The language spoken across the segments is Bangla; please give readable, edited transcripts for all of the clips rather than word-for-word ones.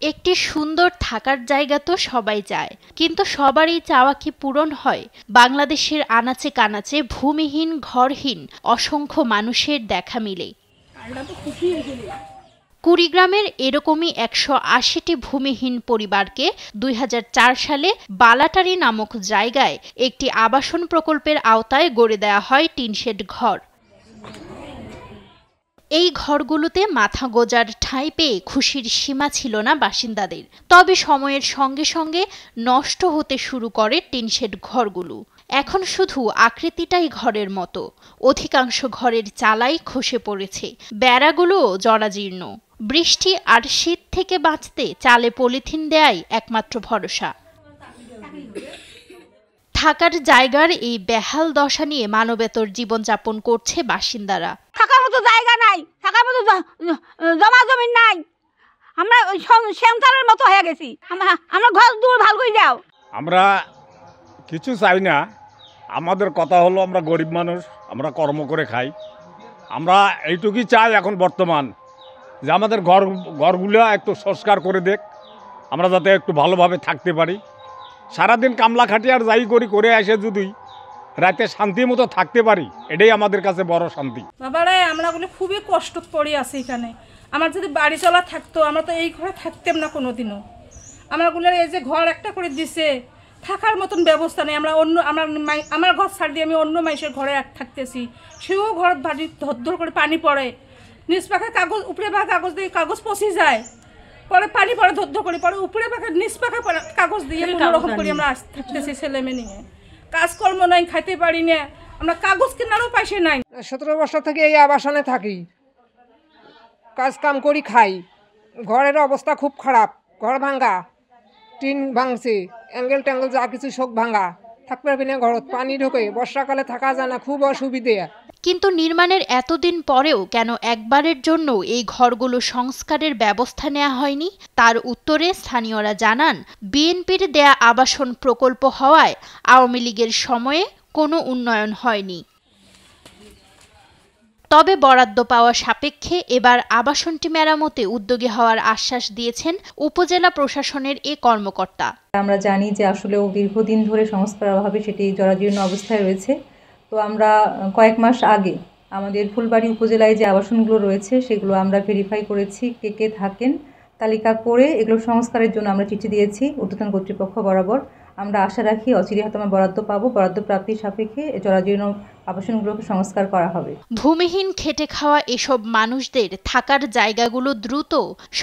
একটি সুন্দর থাকার জায়গা তো সবাই চায়, কিন্তু সবারই চাওয়া কি পূরণ হয়? বাংলাদেশের আনাচে কানাচে ভূমিহীন, ঘরহীন অসংখ্য মানুষের দেখা মিলে। কুড়িগ্রামের এরকমই ১৮০টি ভূমিহীন পরিবারকে ২০০৪ সালে বালাটারি নামক জায়গায় একটি আবাসন প্রকল্পের আওতায় গড়ে দেওয়া হয় টিনশেড ঘর। এই ঘরগুলোতে মাথা গোঁজার ঠাঁই পেয়ে খুশির সীমা ছিল না বাসিন্দাদের। তবে সময়ের সঙ্গে সঙ্গে নষ্ট হতে শুরু করে টিনশেড ঘরগুলো। এখন শুধু আকৃতিটাই ঘরের মতো। অধিকাংশ ঘরের চালাই খসে পড়েছে, বেড়াগুলোও জরাজীর্ণ। বৃষ্টি আর শীত থেকে বাঁচতে চালে পলিথিন দেয়াই একমাত্র ভরসা। থাকার জায়গার এই বেহাল দশা নিয়ে মানবেতর জীবনযাপন করছে বাসিন্দারা। থাকার মতো জায়গা নাই, থাকার মতো জমা জমি নাই, আমরা সেন্টারের মতো হয়ে গেছি। আমরা ঘর দূর ভালো করে যাও। আমরা কিছু চাই না, আমাদের কথা হলো আমরা গরিব মানুষ, আমরা কর্ম করে খাই। আমরা এইটুকুই চাই এখন বর্তমান যে আমাদের ঘরগুলো একটু সংস্কার করে দেখ, আমরা যাতে একটু ভালোভাবে থাকতে পারি। সারাদিন কামলা খাটি আর যাই করে এসে যদি রাতে শান্তির মতো থাকতে পারি, এটাই আমাদের কাছে বড় শান্তি। বাবারে আমরা খুবই কষ্ট পড়ে আছি এখানে। আমার যদি বাড়ি চলা থাকতো, আমরা তো এই ঘরে থাকতাম না কোনোদিনও। আমারগুলোর এই যে ঘর একটা করে দিছে, থাকার মতন ব্যবস্থা নেই। আমার ঘর ছাড় দিয়ে আমি অন্য মানুষের ঘরে থাকতেছি, সেও ঘর বাড়ি ধর করে পানি পড়ে, নিচ পাখা কাগজ, উপরে পাখা কাগজ দিয়ে কাগজ পচি যায়, পরে পানি পড়ে ধর করে, পরে উপরে পাখা নিচ পাখা কাগজ দিয়ে কোনোরকম করে আমরা থাকতেছি ছেলে মেয়ে নিয়ে। কাজকর্ম নাই, খাইতে পারি না, আমরা কাগজ কেনারও পয়সা নাই। 17 বছর থেকে এই আবাসনে থাকি, কাজ কাম করি খাই। ঘরের অবস্থা খুব খারাপ, ঘর ভাঙ্গা, টিন ভাঙছে, অ্যাঙ্গেল ট্যাঙ্গেল যা কিছু সব ভাঙ্গা। থাকতে পারবি না, ঘরত পানি ঢোকে, বর্ষাকালে থাকা যায় না, খুব অসুবিধে। কিন্তু নির্মাণের এতদিন পরেও কেন একবারের জন্য এই ঘরগুলো সংস্কারের ব্যবস্থা নেওয়া হয়নি? তার উত্তরে স্থানীয়রা জানান, বিএনপির দেয়া আবাসন প্রকল্প হওয়ায় আওয়ামী লীগের সময়ে কোনো উন্নয়ন হয়নি। তবে বরাদ্দ পাওয়া সাপেক্ষে এবার আবাসনটি মেরামতে উদ্যোগী হওয়ার আশ্বাস দিয়েছেন উপজেলা প্রশাসনের এ কর্মকর্তা। আমরা জানি যে আসলে দীর্ঘদিন ধরে সংস্কারের অভাবে সেটি জরাজীর্ণ অবস্থায় রয়েছে। তো আমরা কয়েক মাস আগে আমাদের ফুলবাড়ী উপজেলায় যে আবাসনগুলো রয়েছে সেগুলো আমরা ভেরিফাই করেছি, কে কে থাকেন তালিকা করে এগুলো সংস্কারের জন্য আমরা চিঠি দিয়েছি ঊর্ধ্বতন কর্তৃপক্ষ বরাবর। আমরা আশা রাখি অচিরেই হয়তো আমরা বরাদ্দ পাবো, বরাদ্দ প্রাপ্তির সাপেক্ষে জরাজীর্ণ আবাসনগুলোকে সংস্কার করা হবে। ভূমিহীন খেটে খাওয়া এসব মানুষদের থাকার জায়গাগুলো দ্রুত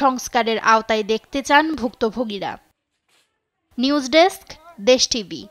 সংস্কারের আওতায় দেখতে চান ভুক্তভোগীরা। নিউজ ডেস্ক, দেশ টিভি।